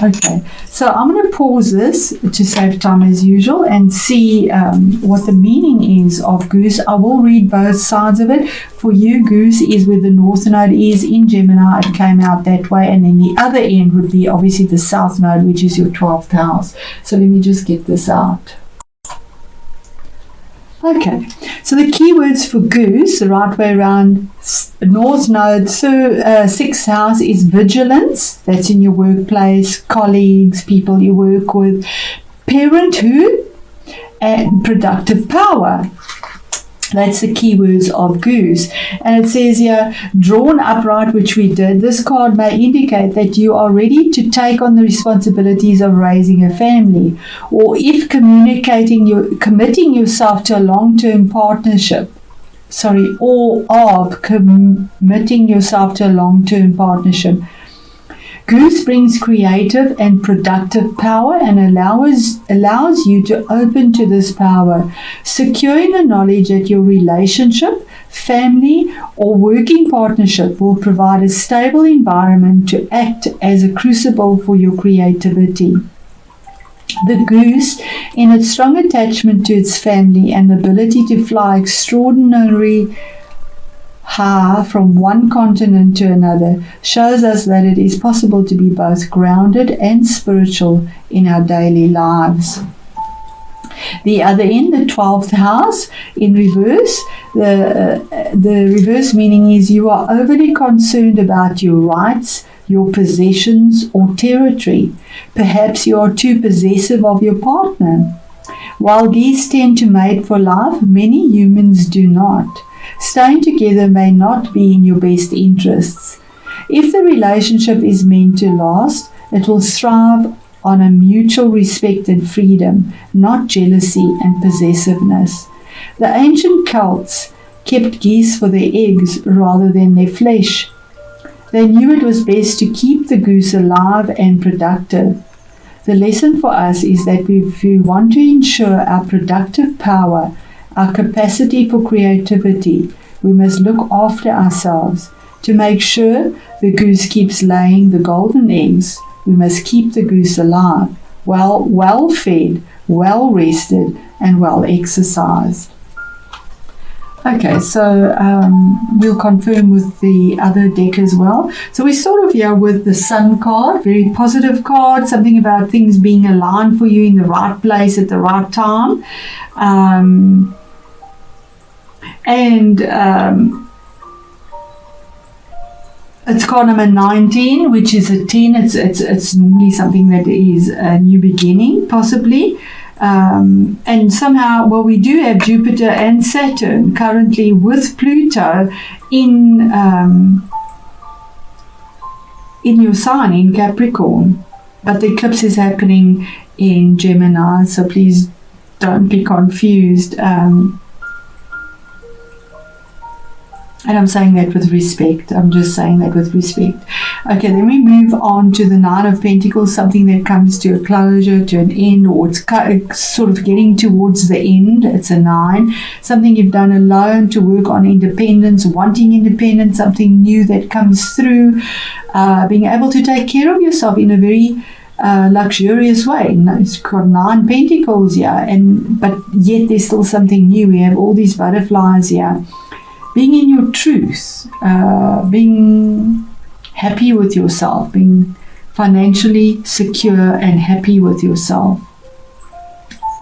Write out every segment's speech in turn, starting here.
Okay, so I'm going to pause this to save time as usual and see what the meaning is of goose. I will read both sides of it. For you, goose is where the north node is in Gemini. It came out that way. And then the other end would be obviously the south node, which is your 12th house. So let me just get this out. Okay, so the keywords for goose, the right way around, north node, 6th house is vigilance. That's in your workplace, colleagues, people you work with, parenthood, and productive power. That's the keywords of goose. And it says here, drawn upright, which we did. This card may indicate that you are ready to take on the responsibilities of raising a family, or if committing yourself to a long-term partnership. Or of committing yourself to a long-term partnership. Goose brings creative and productive power and allows you to open to this power, securing the knowledge that your relationship, family, or working partnership will provide a stable environment to act as a crucible for your creativity. The goose, in its strong attachment to its family and the ability to fly extraordinary high from one continent to another, shows us that it is possible to be both grounded and spiritual in our daily lives. The other end, the 12th house in reverse, the reverse meaning is you are overly concerned about your rights, your possessions, or territory. Perhaps you are too possessive of your partner. While these tend to mate for life, many humans do not. Staying together may not be in your best interests. If the relationship is meant to last, it will thrive on a mutual respect and freedom, not jealousy and possessiveness. The ancient Celts kept geese for their eggs rather than their flesh. They knew it was best to keep the goose alive and productive. The lesson for us is that if we want to ensure our productive power, our capacity for creativity, we must look after ourselves. To make sure the goose keeps laying the golden eggs, we must keep the goose alive, well fed, well rested, and well exercised. Okay, so we'll confirm with the other deck as well. So we're sort of here with the Sun card, very positive card, something about things being aligned for you in the right place at the right time. It's card number 19, which is a 10. It's normally something that is a new beginning, possibly. And somehow, well, we do have Jupiter and Saturn currently with Pluto in your sign, in Capricorn. But the eclipse is happening in Gemini, so please don't be confused. And I'm saying that with respect. I'm just saying that with respect. Okay, then we move on to the Nine of Pentacles, something that comes to a closure, to an end, or it's sort of getting towards the end. It's a 9. Something you've done alone to work on independence, wanting independence, something new that comes through, being able to take care of yourself in a very luxurious way. It's got 9 pentacles here, but yet there's still something new. We have all these butterflies here. Being in your truth, being happy with yourself, being financially secure and happy with yourself.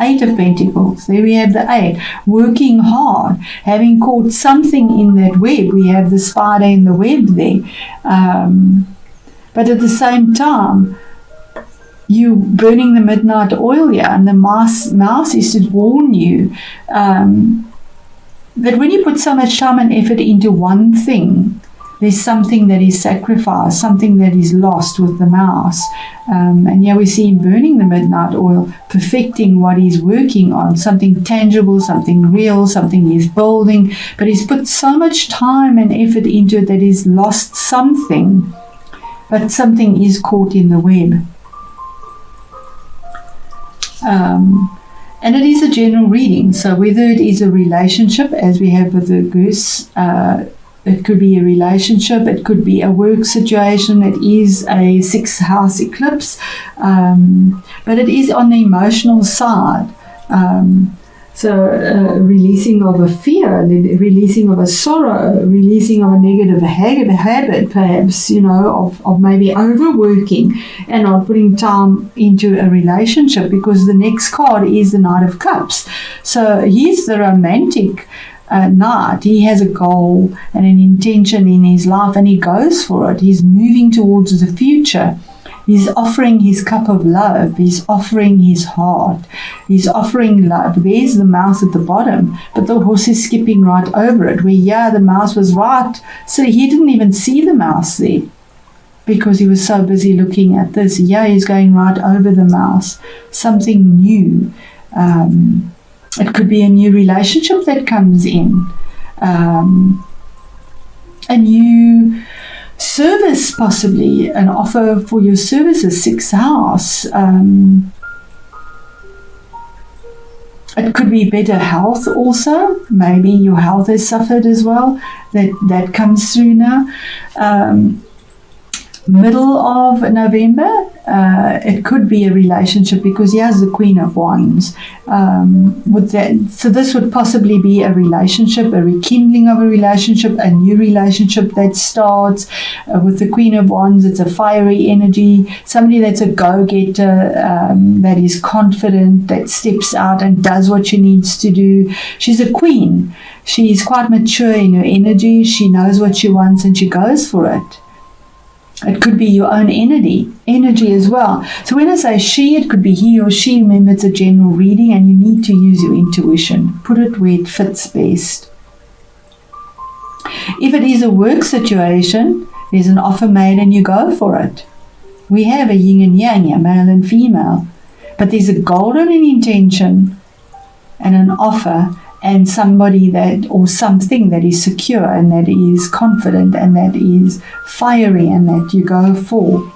8 of Pentacles, there we have the 8. Working hard, having caught something in that web. We have the spider in the web there. But at the same time, you burning the midnight oil here, and the mouse is to warn you that when you put so much time and effort into one thing, there's something that is sacrificed, something that is lost with the mouse. And here we see him burning the midnight oil, perfecting what he's working on, something tangible, something real, something he's building. But he's put so much time and effort into it that he's lost something, but something is caught in the web. And it is a general reading, so whether it is a relationship, as we have with the goose, It could be a relationship, it could be a work situation. It is a 6th house eclipse, but it is on the emotional side. Releasing of a fear, releasing of a sorrow, releasing of a negative habit, perhaps, of maybe overworking and not putting time into a relationship, because the next card is the Knight of Cups. So he's the romantic knight. He has a goal and an intention in his life, and he goes for it. He's moving towards the future. He's offering his cup of love. He's offering his heart. He's offering love. There's the mouse at the bottom, but the horse is skipping right over it, where, the mouse was right. So he didn't even see the mouse there because he was so busy looking at this. He's going right over the mouse. Something new. It could be a new relationship that comes in. A new service, possibly an offer for your services, 6th house. It could be better health also. Maybe your health has suffered as well. That comes through now. Middle of November, it could be a relationship, because he has the Queen of Wands with that. So this would possibly be a relationship, a rekindling of a relationship, a new relationship that starts with the Queen of Wands. It's a fiery energy, somebody that's a go-getter, that is confident, that steps out and does what she needs to do. She's a queen. She's quite mature in her energy. She knows what she wants and she goes for it. It could be your own energy as well. So when I say she, it could be he or she. Remember, it's a general reading and you need to use your intuition. Put it where it fits best. If it is a work situation, there's an offer made and you go for it. We have a yin and yang, male and female. But there's a goal and an intention and an offer, and somebody that, or something that is secure and that is confident and that is fiery and that you go for.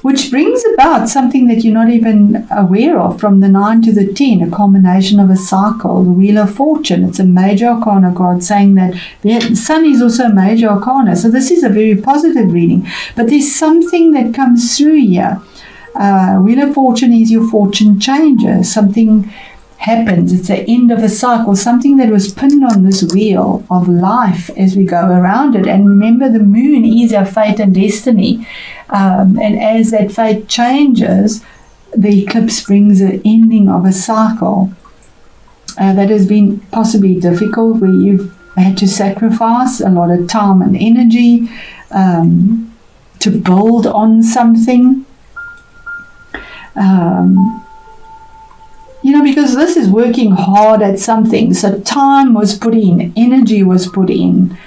Which brings about something that you're not even aware of, from the 9 to the 10, a combination of a cycle, the Wheel of Fortune. It's a major arcana card, saying that the Sun is also a major arcana. So this is a very positive reading. But there's something that comes through here. Wheel of Fortune is your fortune changer. Something happens. It's the end of a cycle, something that was pinned on this wheel of life as we go around it. And remember, the moon is our fate and destiny. And as that fate changes, the eclipse brings an ending of a cycle that has been possibly difficult, where you've had to sacrifice a lot of time and energy to build on something. Because this is working hard at something. So time was put in, energy was put in,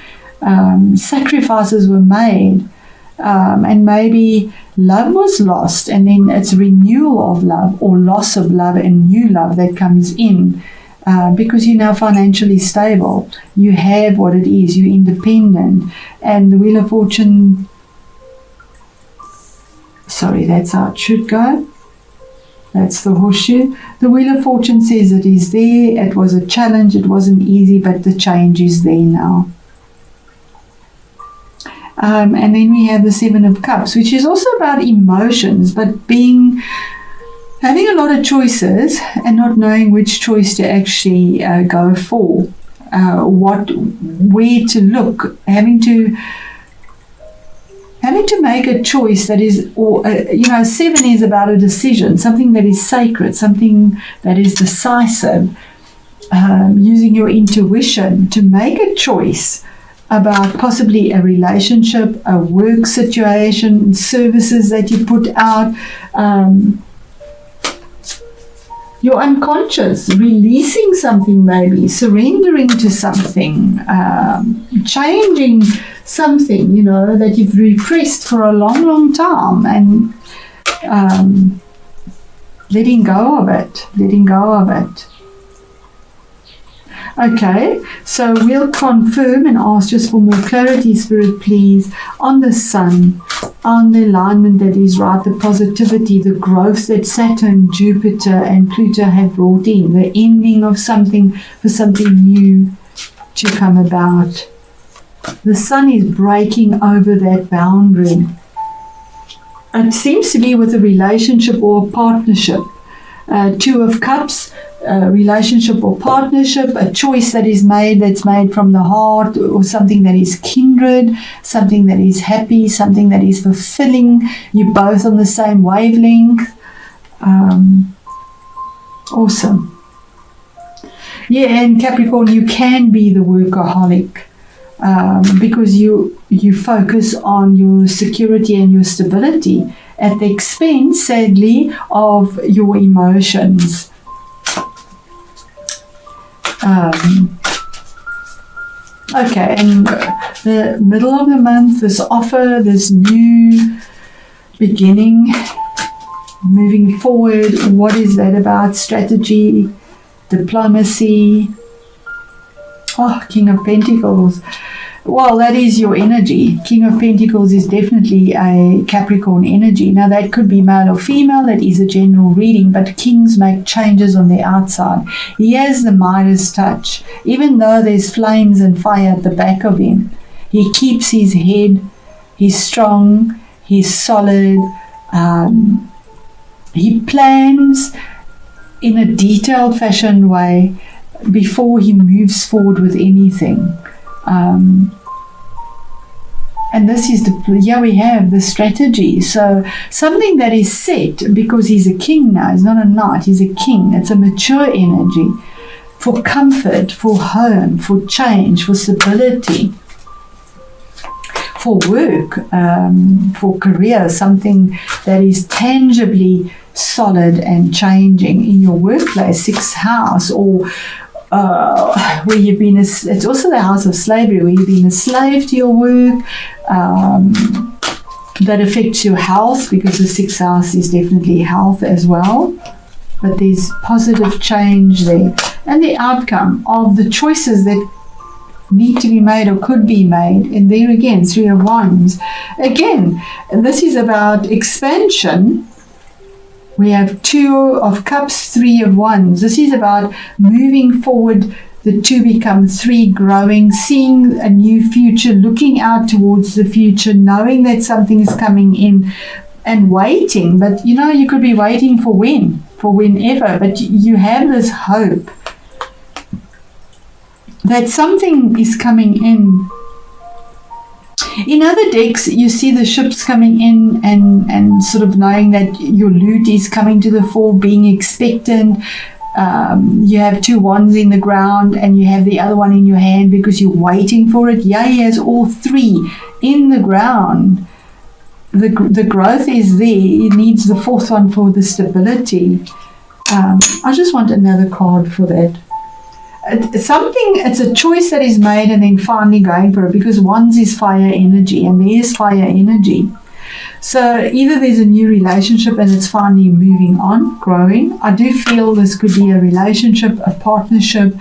sacrifices were made, and maybe love was lost, and then it's renewal of love, or loss of love and new love that comes in, because you're now financially stable. You have what it is, you're independent. And the Wheel of Fortune, that's how it should go. That's the horseshoe. The Wheel of Fortune says it is there. It was a challenge. It wasn't easy, but the change is there now. And then we have the 7 of Cups, which is also about emotions, but having a lot of choices and not knowing which choice to actually go for, where to look, having to make a choice that is, 7 is about a decision, something that is sacred, something that is decisive, using your intuition to make a choice about possibly a relationship, a work situation, services that you put out, your unconscious, releasing something, maybe surrendering to something, changing something, that you've repressed for a long, long time, and letting go of it. Okay, so we'll confirm and ask just for more clarity, Spirit, please, on the Sun, on the alignment that is right, the positivity, the growth that Saturn, Jupiter and Pluto have brought in, the ending of something for something new to come about. The sun is breaking over that boundary. It seems to be with a relationship or a partnership. Two of Cups, a relationship or partnership, a choice that is made, that's made from the heart, or something that is kindred, something that is happy, something that is fulfilling. You're both on the same wavelength. Awesome. Yeah, and Capricorn, you can be the workaholic because you focus on your security and your stability at the expense, sadly, of your emotions. Okay, and the middle of the month, this offer, this new beginning, moving forward, what is that about? Strategy, diplomacy. Oh, King of Pentacles. Well, that is your energy. King of Pentacles is definitely a Capricorn energy. Now, that could be male or female. That is a general reading. But kings make changes on the outside. He has the Midas touch. Even though there's flames and fire at the back of him, he keeps his head. He's strong. He's solid. He plans in a detailed fashion way before he moves forward with anything. And this is we have the strategy. So something that is set, because he's a king now, he's not a knight, he's a king. It's a mature energy for comfort, for home, for change, for stability, for work, for career, something that is tangibly solid and changing in your workplace, 6th house, or where you've been, it's also the house of slavery, where you've been a slave to your work. That affects your health, because the 6th house is definitely health as well. But there's positive change there. And the outcome of the choices that need to be made or could be made. And there again, 3 of Wands. Again, this is about expansion. We have 2 of Cups, 3 of Wands. This is about moving forward, the 2 become 3, growing, seeing a new future, looking out towards the future, knowing that something is coming in, and waiting. But you could be waiting for whenever, but you have this hope that something is coming in. In other decks, you see the ships coming in and sort of knowing that your loot is coming to the fore, being expectant. You have 2 wands in the ground and you have the other one in your hand because you're waiting for it. Yeah, he has all 3 in the ground. The growth is there. It needs the 4th one for the stability. I just want another card for that. It's a choice that is made and then finally going for it, because Wands is fire energy and there is fire energy. So either there's a new relationship and it's finally moving on, growing. I do feel this could be a relationship, a partnership,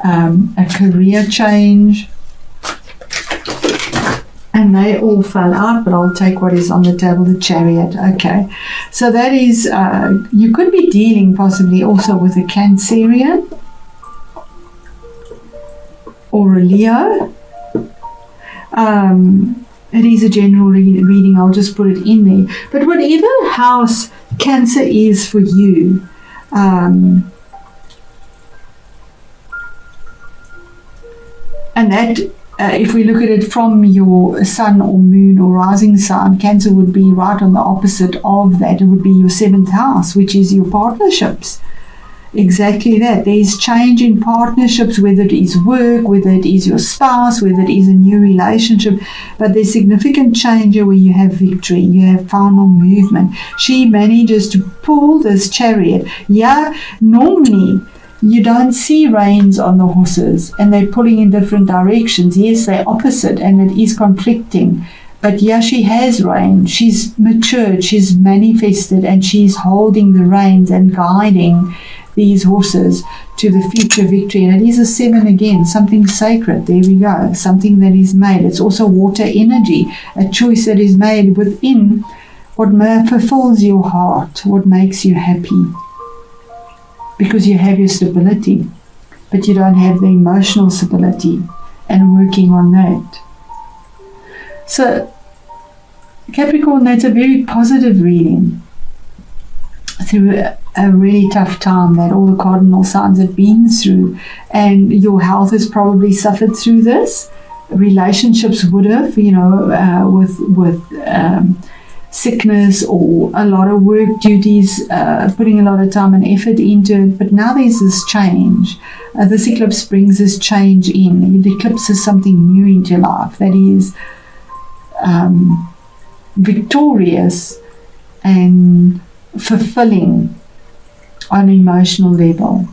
a career change. And they all fell out, but I'll take what is on the table, the Chariot. Okay, so that is, you could be dealing possibly also with a Cancerian or a Leo. It is a general reading. I'll just put it in there. But whatever house Cancer is for you, and that, if we look at it from your sun or moon or rising sign, Cancer would be right on the opposite of that. It would be your 7th house, which is your partnerships. Exactly that. There's change in partnerships, whether it is work, whether it is your spouse, whether it is a new relationship, but there's significant change where you have victory, you have final movement. She manages to pull this Chariot. Yeah, normally you don't see reins on the horses and they're pulling in different directions. Yes, they're opposite and it is conflicting. But yeah, she has reins. She's matured, she's manifested, and she's holding the reins and guiding these horses to the future victory. And it is a 7 again, something sacred. There we go, something that is made. It's also water energy, a choice that is made within what fulfills your heart, what makes you happy. Because you have your stability, but you don't have the emotional stability. and working on that. So Capricorn, that's a very positive reading through a really tough time that all the cardinal signs have been through, and your health has probably suffered through this. Relationships would have, with sickness or a lot of work duties, putting a lot of time and effort into it. But now there's this change. This eclipse brings this change in. The eclipse is something new into your life that is victorious and fulfilling on an emotional level.